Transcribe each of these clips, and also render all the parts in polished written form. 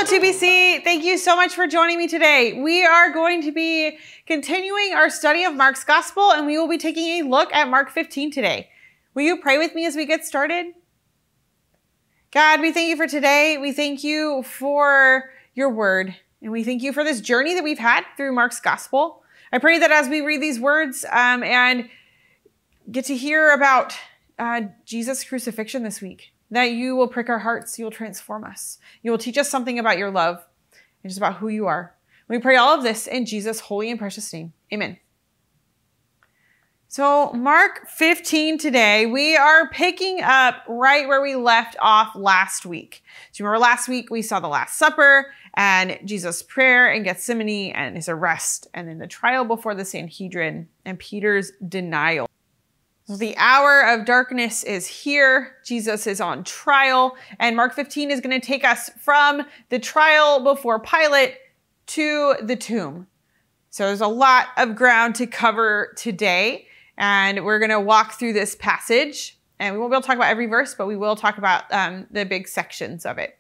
2BC, thank you so much for joining me today. We are going to be continuing our study of Mark's Gospel, and we will be taking a look at Mark 15 today. Will you pray with me as we get started? God, we thank you for today. We thank you for your word, and we thank you for this journey that we've had through Mark's Gospel. I pray that as we read these words and get to hear about Jesus' crucifixion this week, that you will prick our hearts, you will transform us. You will teach us something about your love and just about who you are. We pray all of this in Jesus' holy and precious name. Amen. So Mark 15 today, we are picking up right where we left off last week. So you remember last week we saw the Last Supper and Jesus' prayer in Gethsemane and his arrest and then the trial before the Sanhedrin and Peter's denial. So the hour of darkness is here. Jesus is on trial, and Mark 15 is going to take us from the trial before Pilate to the tomb. So there's a lot of ground to cover today, and we're going to walk through this passage. And we won't be able to talk about every verse, but we will talk about the big sections of it.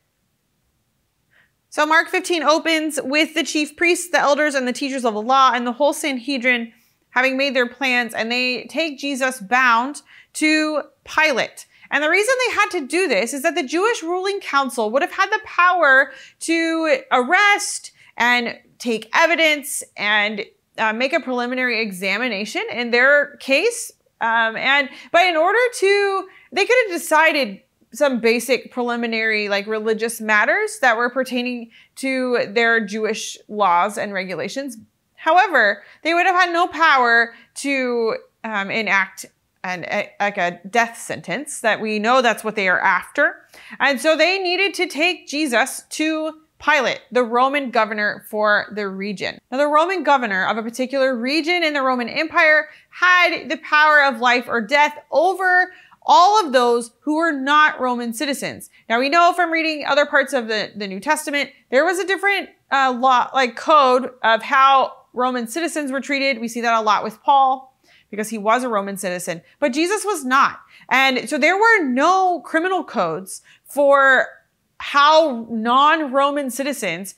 So Mark 15 opens with the chief priests, the elders, and the teachers of the law, and the whole Sanhedrin having made their plans, and they take Jesus bound to Pilate. And the reason they had to do this is that the Jewish ruling council would have had the power to arrest and take evidence and make a preliminary examination in their case. But in order to, they could have decided some basic preliminary, like religious matters that were pertaining to their Jewish laws and regulations. However, they would have had no power to enact a death sentence, that we know that's what they are after. And so they needed to take Jesus to Pilate, the Roman governor for the region. Now, the Roman governor of a particular region in the Roman Empire had the power of life or death over all of those who were not Roman citizens. Now, we know from reading other parts of the New Testament, there was a different law, like code of how Roman citizens were treated. We see that a lot with Paul because he was a Roman citizen, but Jesus was not. And so there were no criminal codes for how non-Roman citizens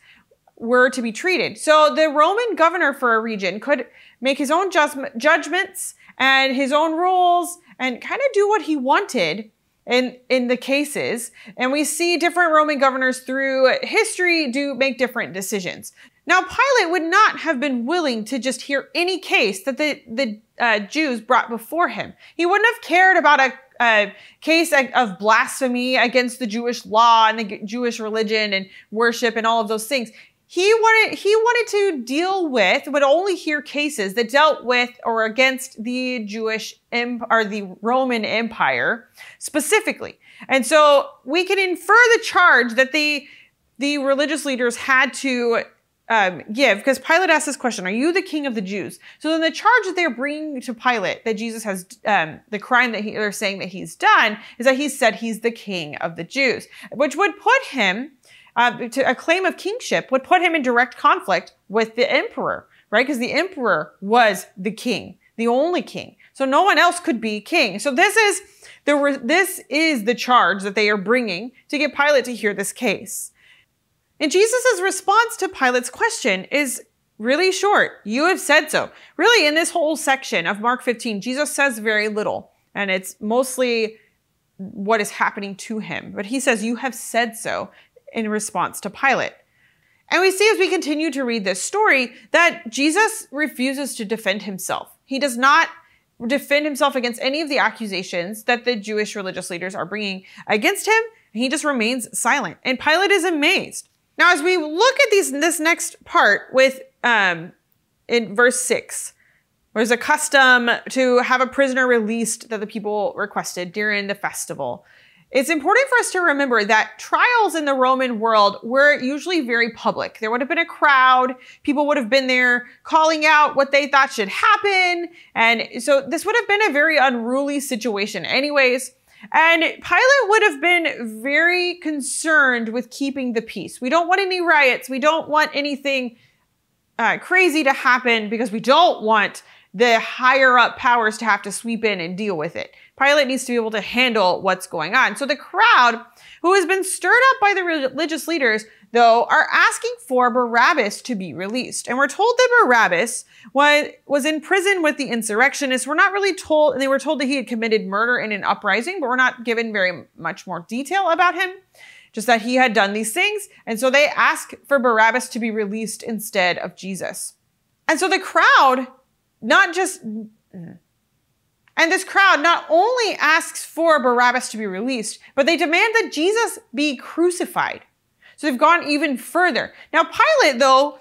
were to be treated. So the Roman governor for a region could make his own judgments and his own rules and kind of do what he wanted in the cases. And we see different Roman governors through history do make different decisions. Now, Pilate would not have been willing to just hear any case that the Jews brought before him. He wouldn't have cared about a case of blasphemy against the Jewish law and the Jewish religion and worship and all of those things. He wanted to deal with, would only hear cases that dealt with or against the Jewish or the Roman Empire specifically. And so we can infer the charge that the religious leaders had to give, because Pilate asked this question, are you the king of the Jews? So then the charge that they're bringing to Pilate, that Jesus has, the crime that they're saying that he's done, is that he said he's the king of the Jews, which would put him, to a claim of kingship, would put him in direct conflict with the emperor, right? Because the emperor was the king, the only king. So no one else could be king. So this is the charge that they are bringing to get Pilate to hear this case. And Jesus' response to Pilate's question is really short. You have said so. Really, in this whole section of Mark 15, Jesus says very little, and it's mostly what is happening to him. But he says, you have said so, in response to Pilate. And we see as we continue to read this story that Jesus refuses to defend himself. He does not defend himself against any of the accusations that the Jewish religious leaders are bringing against him. He just remains silent. And Pilate is amazed. Now, as we look at this next part with in verse 6, there's a custom to have a prisoner released that the people requested during the festival. It's important for us to remember that trials in the Roman world were usually very public. There would have been a crowd. People would have been there calling out what they thought should happen. And so this would have been a very unruly situation anyways. And Pilate would have been very concerned with keeping the peace. We don't want any riots. We don't want anything crazy to happen because we don't want the higher up powers to have to sweep in and deal with it. Pilate needs to be able to handle what's going on. So the crowd, who has been stirred up by the religious leaders, though, are asking for Barabbas to be released. And we're told that Barabbas was in prison with the insurrectionists. We're not really told, and they were told that he had committed murder in an uprising, but we're not given very much more detail about him, just that he had done these things. And so they ask for Barabbas to be released instead of Jesus. And so the crowd, this crowd not only asks for Barabbas to be released, but they demand that Jesus be crucified. So they've gone even further. Now, Pilate, though,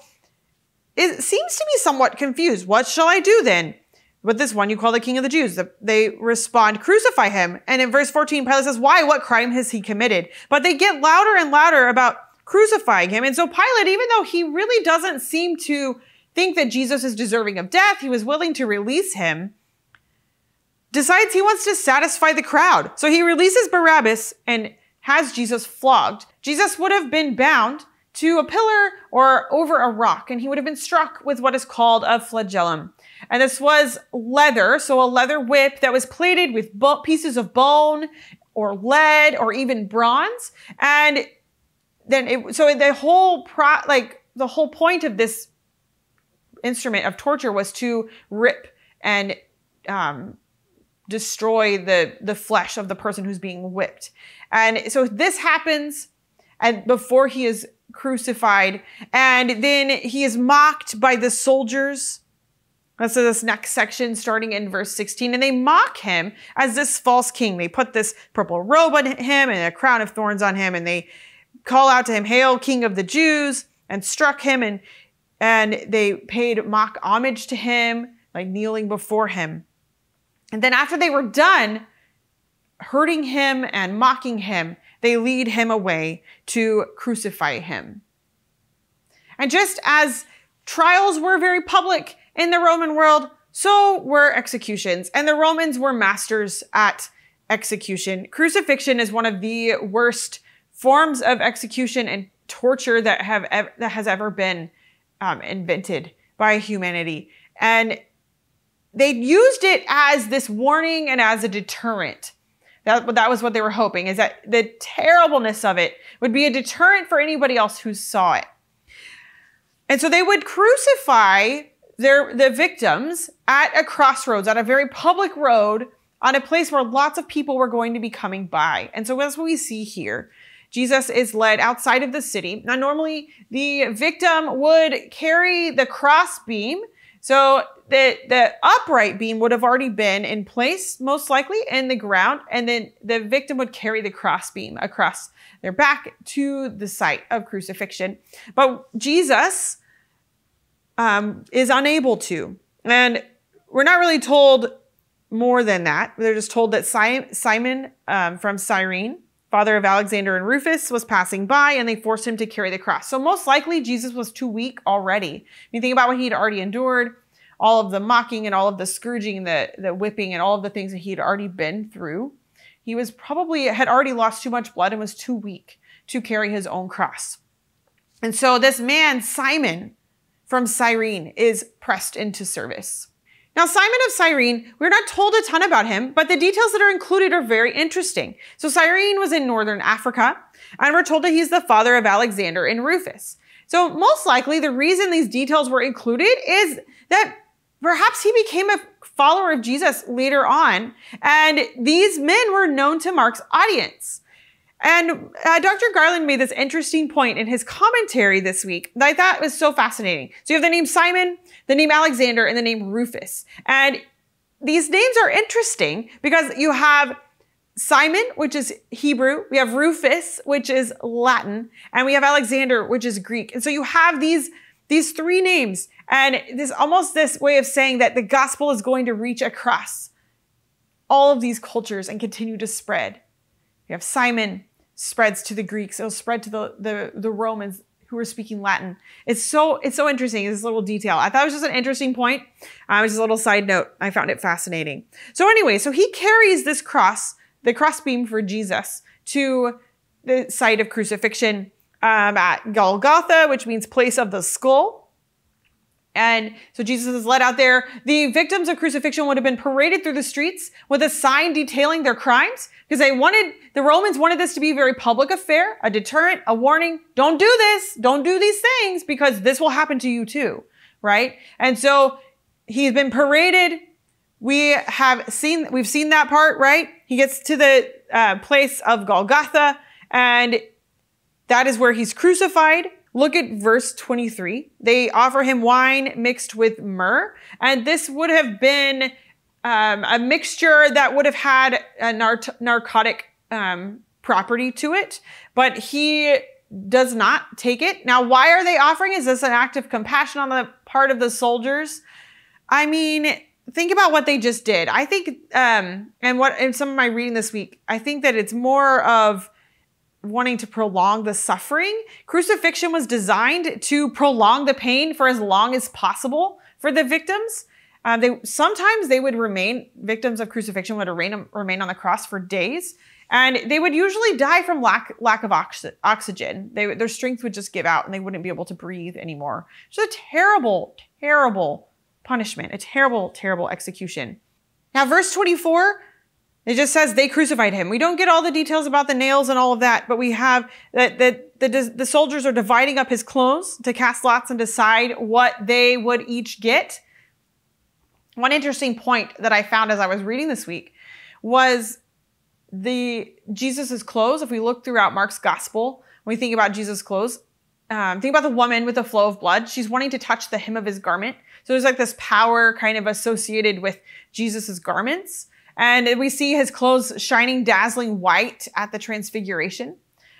seems to be somewhat confused. What shall I do then with this one you call the King of the Jews? They respond, crucify him. And in verse 14, Pilate says, why? What crime has he committed? But they get louder and louder about crucifying him. And so Pilate, even though he really doesn't seem to think that Jesus is deserving of death, he was willing to release him, decides he wants to satisfy the crowd. So he releases Barabbas and has Jesus flogged. Jesus would have been bound to a pillar or over a rock, and he would have been struck with what is called a flagellum. And this was leather, so a leather whip that was plated with pieces of bone or lead or even bronze. And then the whole point of this instrument of torture was to rip and destroy the flesh of the person who's being whipped. And so this happens and before he is crucified, and then he is mocked by the soldiers. So this next section starting in verse 16, and they mock him as this false king. They put this purple robe on him and a crown of thorns on him, and they call out to him, "Hail, King of the Jews," and struck him, and they paid mock homage to him, like kneeling before him. And then after they were done hurting him and mocking him, they lead him away to crucify him. And just as trials were very public in the Roman world, so were executions. And the Romans were masters at execution. Crucifixion is one of the worst forms of execution and torture that has ever been invented by humanity. And they used it as this warning and as a deterrent. That was what they were hoping, is that the terribleness of it would be a deterrent for anybody else who saw it. And so they would crucify the victims at a crossroads, at a very public road, on a place where lots of people were going to be coming by. And so that's what we see here. Jesus is led outside of the city. Now, normally the victim would carry the cross beam. So the upright beam would have already been in place, most likely in the ground. And then the victim would carry the cross beam across their back to the site of crucifixion. But Jesus is unable to. And we're not really told more than that. They're just told that Simon from Cyrene, father of Alexander and Rufus, was passing by, and they forced him to carry the cross. So most likely Jesus was too weak already. When you think about what he'd already endured, all of the mocking and all of the scourging, the whipping and all of the things that he'd already been through, he was had already lost too much blood and was too weak to carry his own cross. And so this man, Simon from Cyrene, is pressed into service. Now, Simon of Cyrene, we're not told a ton about him, but the details that are included are very interesting. So Cyrene was in northern Africa, and we're told that he's the father of Alexander and Rufus. So most likely the reason these details were included is that perhaps he became a follower of Jesus later on, and these men were known to Mark's audience. And Dr. Garland made this interesting point in his commentary this week that I thought was so fascinating. So you have the name Simon, the name Alexander, and the name Rufus. And these names are interesting because you have Simon, which is Hebrew, we have Rufus, which is Latin, and we have Alexander, which is Greek. And so you have these three names, and this almost this way of saying that the gospel is going to reach across all of these cultures and continue to spread. You have Simon spreads to the Greeks, it'll spread to the Romans who were speaking Latin. It's so interesting, this little detail. I thought it was just an interesting point. It was just a little side note. I found it fascinating. So anyway, so he carries this cross, the cross beam for Jesus, to the site of crucifixion at Golgotha, which means place of the skull. And so Jesus is led out there. The victims of crucifixion would have been paraded through the streets with a sign detailing their crimes because the Romans wanted this to be a very public affair, a deterrent, a warning. Don't do this. Don't do these things because this will happen to you too, right? And so he's been paraded. We've seen that part, right? He gets to the place of Golgotha, and that is where he's crucified. Look at verse 23. They offer him wine mixed with myrrh. And this would have been a mixture that would have had a narcotic property to it. But he does not take it. Now, why are they offering? Is this an act of compassion on the part of the soldiers? I mean, think about what they just did. I think, and some of my reading this week, I think that it's more of wanting to prolong the suffering. Crucifixion was designed to prolong the pain for as long as possible for the victims. Sometimes victims of crucifixion would remain on the cross for days, and they would usually die from lack of oxygen. Their strength would just give out and they wouldn't be able to breathe anymore. It's a terrible, terrible punishment, a terrible, terrible execution. Now, verse 24, it just says they crucified him. We don't get all the details about the nails and all of that, but we have that the soldiers are dividing up his clothes to cast lots and decide what they would each get. One interesting point that I found as I was reading this week was Jesus's clothes. If we look throughout Mark's gospel, when we think about Jesus' clothes, think about the woman with the flow of blood. She's wanting to touch the hem of his garment. So there's like this power kind of associated with Jesus's garments. And we see his clothes shining dazzling white at the transfiguration.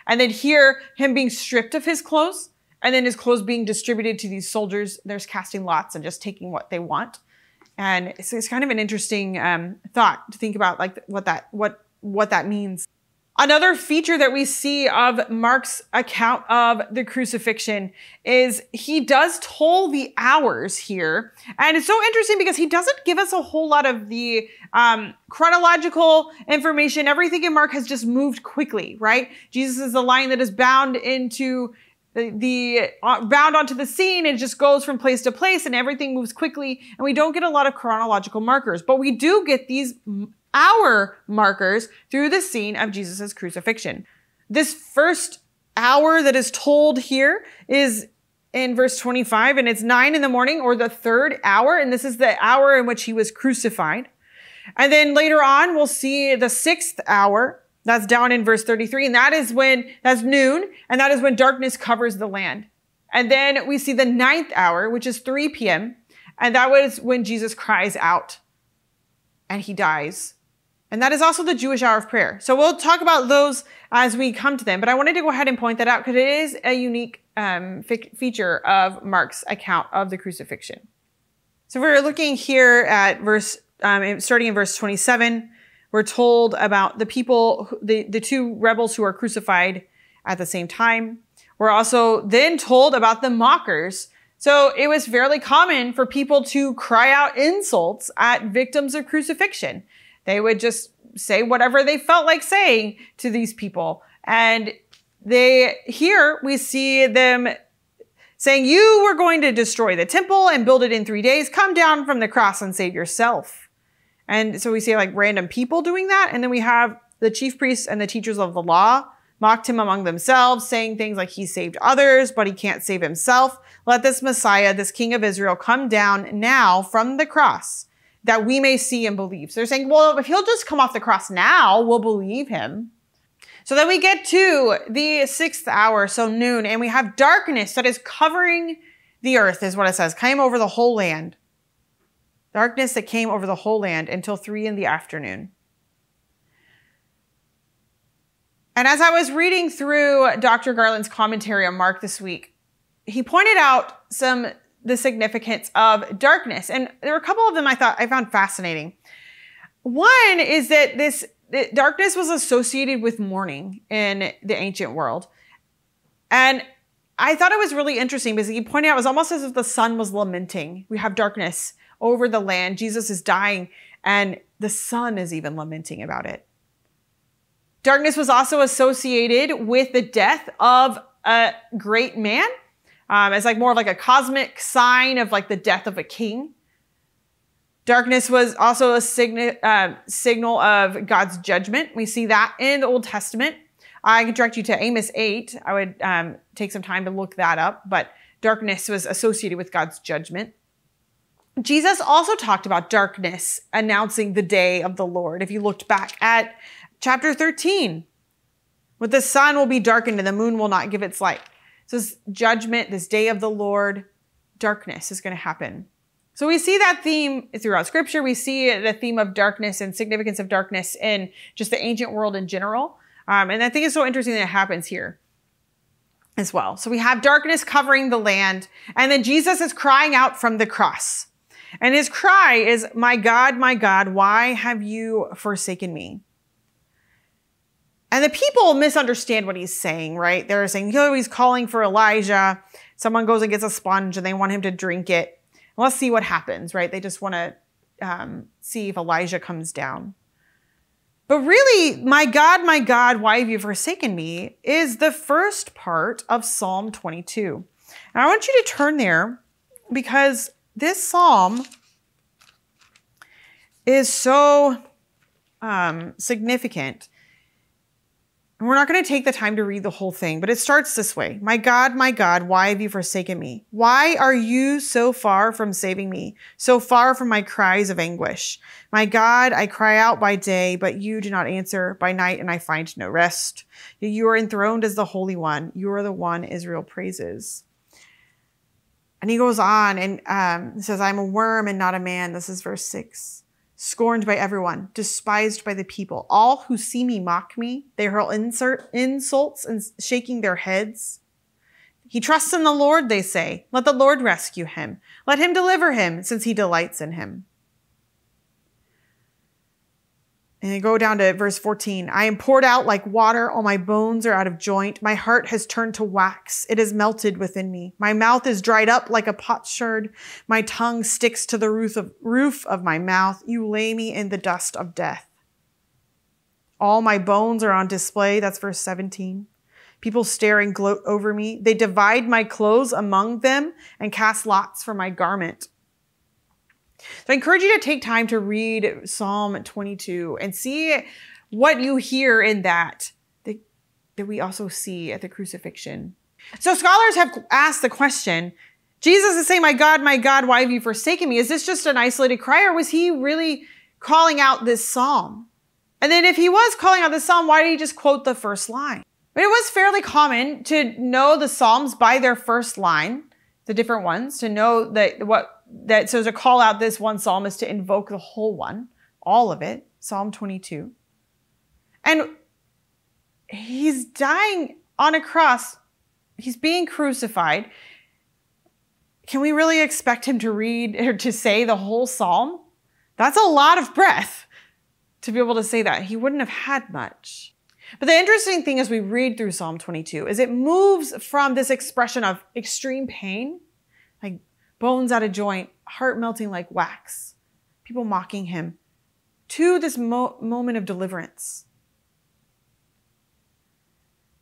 And then here, him being stripped of his clothes, and then his clothes being distributed to these soldiers. There's casting lots and just taking what they want. And it's kind of an interesting thought to think about, like what that means. Another feature that we see of Mark's account of the crucifixion is he does toll the hours here. And it's so interesting because he doesn't give us a whole lot of the chronological information. Everything in Mark has just moved quickly, right? Jesus is the lion that is bound onto the scene and just goes from place to place and everything moves quickly. And we don't get a lot of chronological markers, but we do get these hour markers through the scene of Jesus's crucifixion. This first hour that is told here is in verse 25, and it's 9 a.m, or the third hour. And this is the hour in which he was crucified. And then later on, we'll see the 6th hour. That's down in verse 33. And that's noon. And that is when darkness covers the land. And then we see the 9th hour, which is 3 p.m. And that was when Jesus cries out and he dies. And that is also the Jewish hour of prayer. So we'll talk about those as we come to them. But I wanted to go ahead and point that out because it is a unique feature of Mark's account of the crucifixion. So we're looking here at starting in verse 27, we're told about the people, the two rebels who are crucified at the same time. We're also then told about the mockers. So it was fairly common for people to cry out insults at victims of crucifixion. They would just say whatever they felt like saying to these people. And here we see them saying, "You were going to destroy the temple and build it in 3 days. Come down from the cross and save yourself." And so we see like random people doing that. And then we have the chief priests and the teachers of the law mocked him among themselves, saying things like he saved others, but he can't save himself. Let this Messiah, this King of Israel, come down now from the cross, that we may see and believe. So they're saying, well, if he'll just come off the cross now, we'll believe him. So then we get to the 6th hour, so noon, and we have darkness that is covering the earth, is what it says, came over the whole land. Darkness that came over the whole land until 3 p.m. And as I was reading through Dr. Garland's commentary on Mark this week, he pointed out the significance of darkness. And there were a couple of them I found fascinating. One is that darkness was associated with mourning in the ancient world. And I thought it was really interesting because he pointed out it was almost as if the sun was lamenting. We have darkness over the land. Jesus is dying and the sun is even lamenting about it. Darkness was also associated with the death of a great man. as like more of like a cosmic sign of like the death of a king. Darkness was also a signal of God's judgment. We see that in the Old Testament. I can direct you to Amos 8. I would take some time to look that up, but darkness was associated with God's judgment. Jesus also talked about darkness announcing the day of the Lord. If you looked back at chapter 13, with the sun will be darkened and the moon will not give its light. So this judgment, this day of the Lord, darkness is going to happen. So we see that theme throughout scripture. We see the theme of darkness and significance of darkness in just the ancient world in general. And I think it's so interesting that it happens here as well. So we have darkness covering the land, and then Jesus is crying out from the cross. And his cry is, my God, why have you forsaken me? And the people misunderstand what he's saying, right? They're saying, he's calling for Elijah. Someone goes and gets a sponge and they want him to drink it. Let's see what happens, right? They just want to see if Elijah comes down. But really, my God, why have you forsaken me, is the first part of Psalm 22. And I want you to turn there because this psalm is so significant. And we're not going to take the time to read the whole thing, but it starts this way. My God, why have you forsaken me? Why are you so far from saving me, so far from my cries of anguish? My God, I cry out by day, but you do not answer, by night, and I find no rest. You are enthroned as the Holy One. You are the one Israel praises. And he goes on and says, I'm a worm and not a man. This is verse 6. Scorned by everyone, despised by the people. All who see me mock me. They hurl insults and shaking their heads. He trusts in the Lord, they say. Let the Lord rescue him. Let him deliver him, since he delights in him. And they go down to verse 14. I am poured out like water. All my bones are out of joint. My heart has turned to wax. It is melted within me. My mouth is dried up like a potsherd. My tongue sticks to the roof of my mouth. You lay me in the dust of death. All my bones are on display. That's verse 17. People stare and gloat over me. They divide my clothes among them and cast lots for my garment. So I encourage you to take time to read Psalm 22 and see what you hear in that we also see at the crucifixion. So scholars have asked the question, Jesus is saying, my God, why have you forsaken me? Is this just an isolated cry, or was he really calling out this psalm? And then if he was calling out this psalm, why did he just quote the first line? But it was fairly common to know the psalms by their first line, the different ones, to know so to call out this one psalm is to invoke the whole one, all of it, Psalm 22. And he's dying on a cross. He's being crucified. Can we really expect him to read or to say the whole psalm? That's a lot of breath to be able to say that. He wouldn't have had much. But the interesting thing as we read through Psalm 22 is it moves from this expression of extreme pain, like bones out of joint, heart melting like wax, people mocking him, to this moment of deliverance.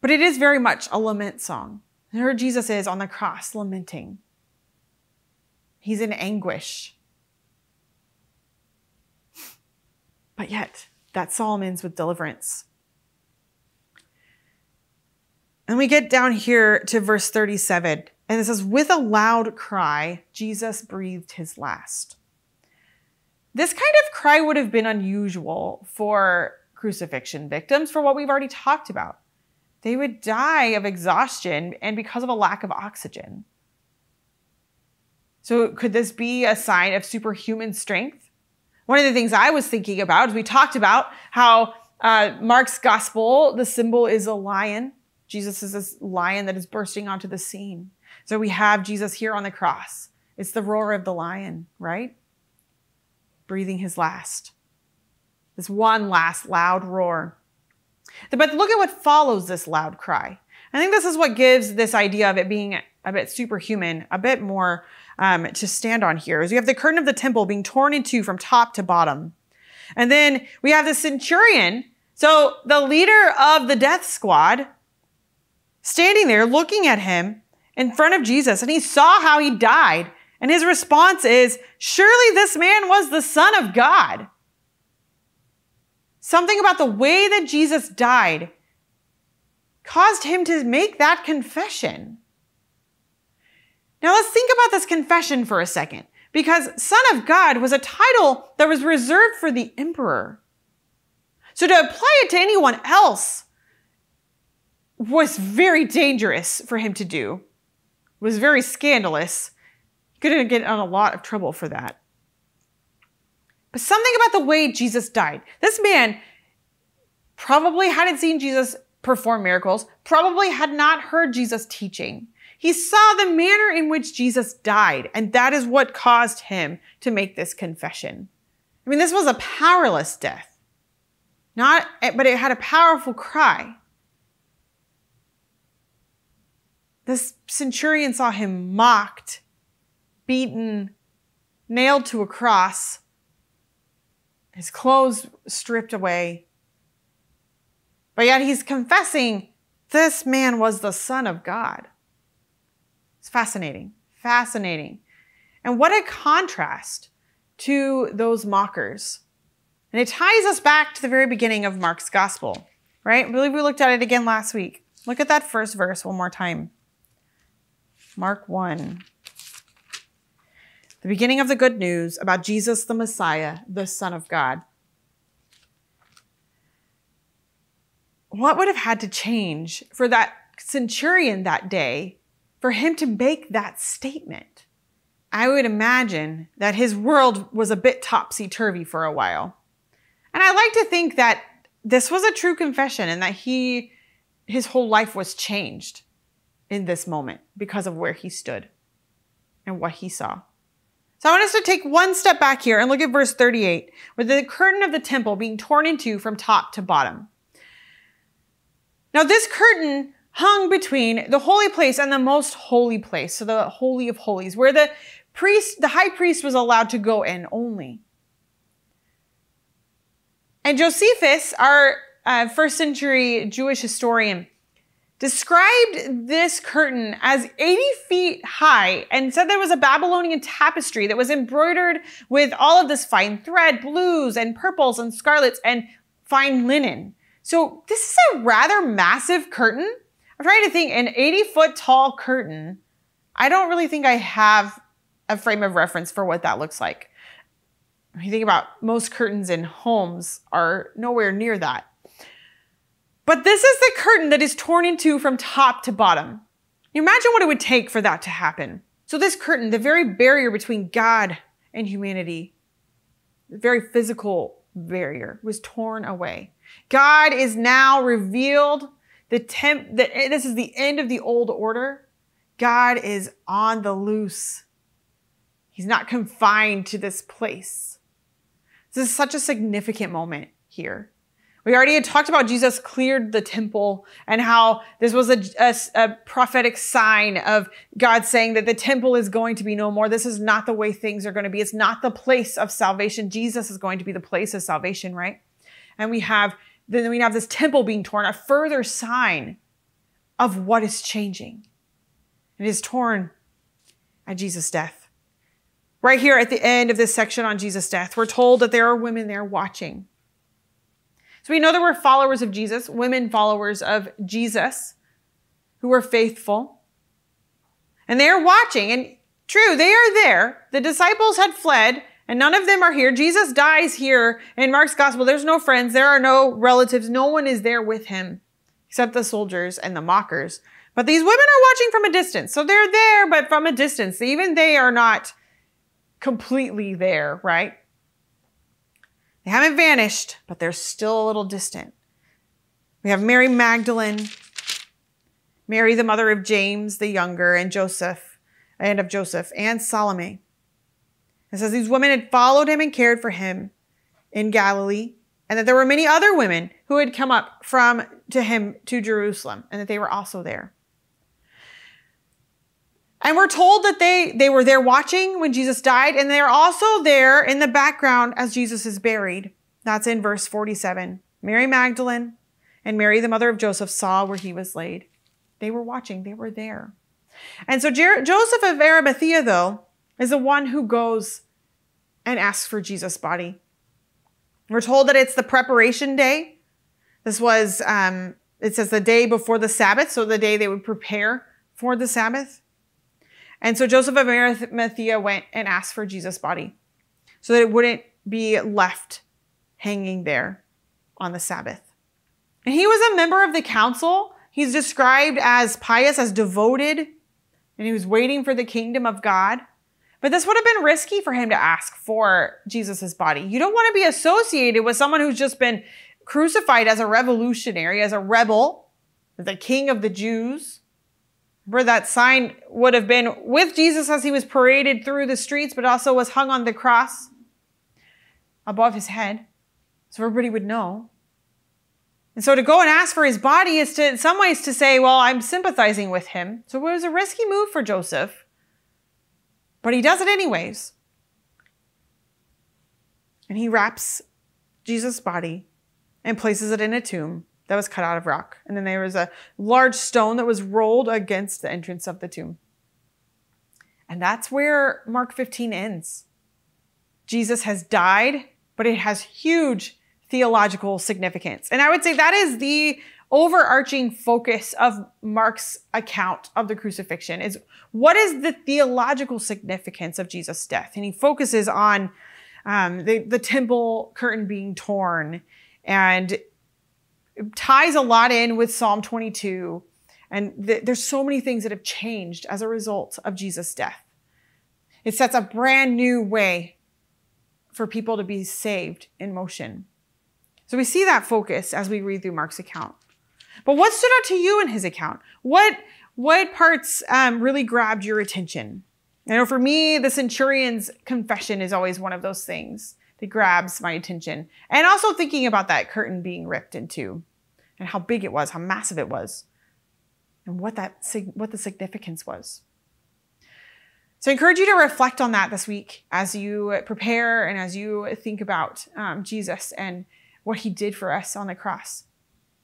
But it is very much a lament song. Here Jesus is on the cross lamenting. He's in anguish. But yet, that psalm ends with deliverance. And we get down here to verse 37. And it says, with a loud cry, Jesus breathed his last. This kind of cry would have been unusual for crucifixion victims for what we've already talked about. They would die of exhaustion and because of a lack of oxygen. So could this be a sign of superhuman strength? One of the things I was thinking about is we talked about how Mark's gospel, the symbol is a lion. Jesus is this lion that is bursting onto the scene. So we have Jesus here on the cross. It's the roar of the lion, right? Breathing his last. This one last loud roar. But look at what follows this loud cry. I think this is what gives this idea of it being a bit superhuman, a bit more to stand on here. Is you have the curtain of the temple being torn in two from top to bottom. And then we have the centurion, so the leader of the death squad, standing there looking at him in front of Jesus and he saw how he died. And his response is, surely this man was the Son of God. Something about the way that Jesus died caused him to make that confession. Now let's think about this confession for a second, because Son of God was a title that was reserved for the emperor. So to apply it to anyone else was very dangerous for him to do. It was very scandalous. He could get in a lot of trouble for that. But something about the way Jesus died. This man probably hadn't seen Jesus perform miracles, probably had not heard Jesus teaching. He saw the manner in which Jesus died, and that is what caused him to make this confession. I mean, this was a powerless death, but it had a powerful cry. This centurion saw him mocked, beaten, nailed to a cross, his clothes stripped away. But yet he's confessing this man was the Son of God. It's fascinating, fascinating. And what a contrast to those mockers. And it ties us back to the very beginning of Mark's gospel, right? I believe we looked at it again last week. Look at that first verse one more time. Mark 1. The beginning of the good news about Jesus the Messiah, the Son of God. What would have had to change for that centurion that day for him to make that statement? I would imagine that his world was a bit topsy-turvy for a while. And I like to think that this was a true confession and that his whole life was changed in this moment because of where he stood and what he saw. So I want us to take one step back here and look at verse 38, with the curtain of the temple being torn in two from top to bottom. Now this curtain hung between the holy place and the most holy place, so the Holy of Holies, where the high priest was allowed to go in only. And Josephus, our first century Jewish historian, described this curtain as 80 feet high and said there was a Babylonian tapestry that was embroidered with all of this fine thread, blues and purples and scarlets and fine linen. So this is a rather massive curtain. I'm trying to think, an 80-foot tall curtain. I don't really think I have a frame of reference for what that looks like. When you think about most curtains in homes are nowhere near that. But this is the curtain that is torn in two from top to bottom. You imagine what it would take for that to happen. So this curtain, the very barrier between God and humanity, the very physical barrier, was torn away. God is now revealed. This is the end of the old order. God is on the loose. He's not confined to this place. This is such a significant moment here. We already had talked about Jesus cleared the temple and how this was a prophetic sign of God saying that the temple is going to be no more. This is not the way things are going to be. It's not the place of salvation. Jesus is going to be the place of salvation, right? And then we have this temple being torn, a further sign of what is changing. It is torn at Jesus' death. Right here at the end of this section on Jesus' death, we're told that there are women there watching. So we know there were followers of Jesus, women followers of Jesus, who were faithful. And they are watching. And true, they are there. The disciples had fled, and none of them are here. Jesus dies here in Mark's gospel. There's no friends. There are no relatives. No one is there with him except the soldiers and the mockers. But these women are watching from a distance. So they're there, but from a distance. Even they are not completely there, right? They haven't vanished, but they're still a little distant. We have Mary Magdalene, Mary, the mother of James the younger, and Joseph, and Salome. It says these women had followed him and cared for him in Galilee, and that there were many other women who had come up to him to Jerusalem, and that they were also there. And we're told that they were there watching when Jesus died, and they're also there in the background as Jesus is buried. That's in verse 47. Mary Magdalene and Mary, the mother of Joseph, saw where he was laid. They were watching. They were there. And so Joseph of Arimathea, though, is the one who goes and asks for Jesus' body. We're told that it's the preparation day. This was, it says the day before the Sabbath, so the day they would prepare for the Sabbath. And so Joseph of Arimathea went and asked for Jesus' body so that it wouldn't be left hanging there on the Sabbath. And he was a member of the council. He's described as pious, as devoted, and he was waiting for the kingdom of God. But this would have been risky for him to ask for Jesus' body. You don't want to be associated with someone who's just been crucified as a revolutionary, as a rebel, the king of the Jews. Remember, that sign would have been with Jesus as he was paraded through the streets, but also was hung on the cross above his head, so everybody would know. And so to go and ask for his body is to, in some ways, to say, well, I'm sympathizing with him. So it was a risky move for Joseph, but he does it anyways. And he wraps Jesus' body and places it in a tomb that was cut out of rock. And then there was a large stone that was rolled against the entrance of the tomb. And that's where Mark 15 ends. Jesus has died, but it has huge theological significance. And I would say that is the overarching focus of Mark's account of the crucifixion, is what is the theological significance of Jesus' death? And he focuses on the temple curtain being torn, and ties a lot in with Psalm 22. And there's so many things that have changed as a result of Jesus' death. It sets a brand new way for people to be saved in motion. So we see that focus as we read through Mark's account. But what stood out to you in his account? What parts really grabbed your attention? I know for me, the centurion's confession is always one of those things that grabs my attention. And also thinking about that curtain being ripped in two and how big it was, how massive it was, and what the significance was. So I encourage you to reflect on that this week as you prepare and as you think about Jesus and what he did for us on the cross.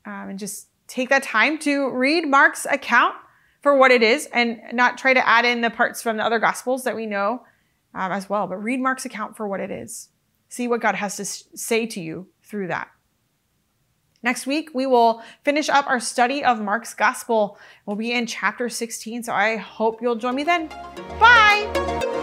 And just take that time to read Mark's account for what it is and not try to add in the parts from the other gospels that we know as well, but read Mark's account for what it is. See what God has to say to you through that. Next week, we will finish up our study of Mark's gospel. We'll be in chapter 16, so I hope you'll join me then. Bye!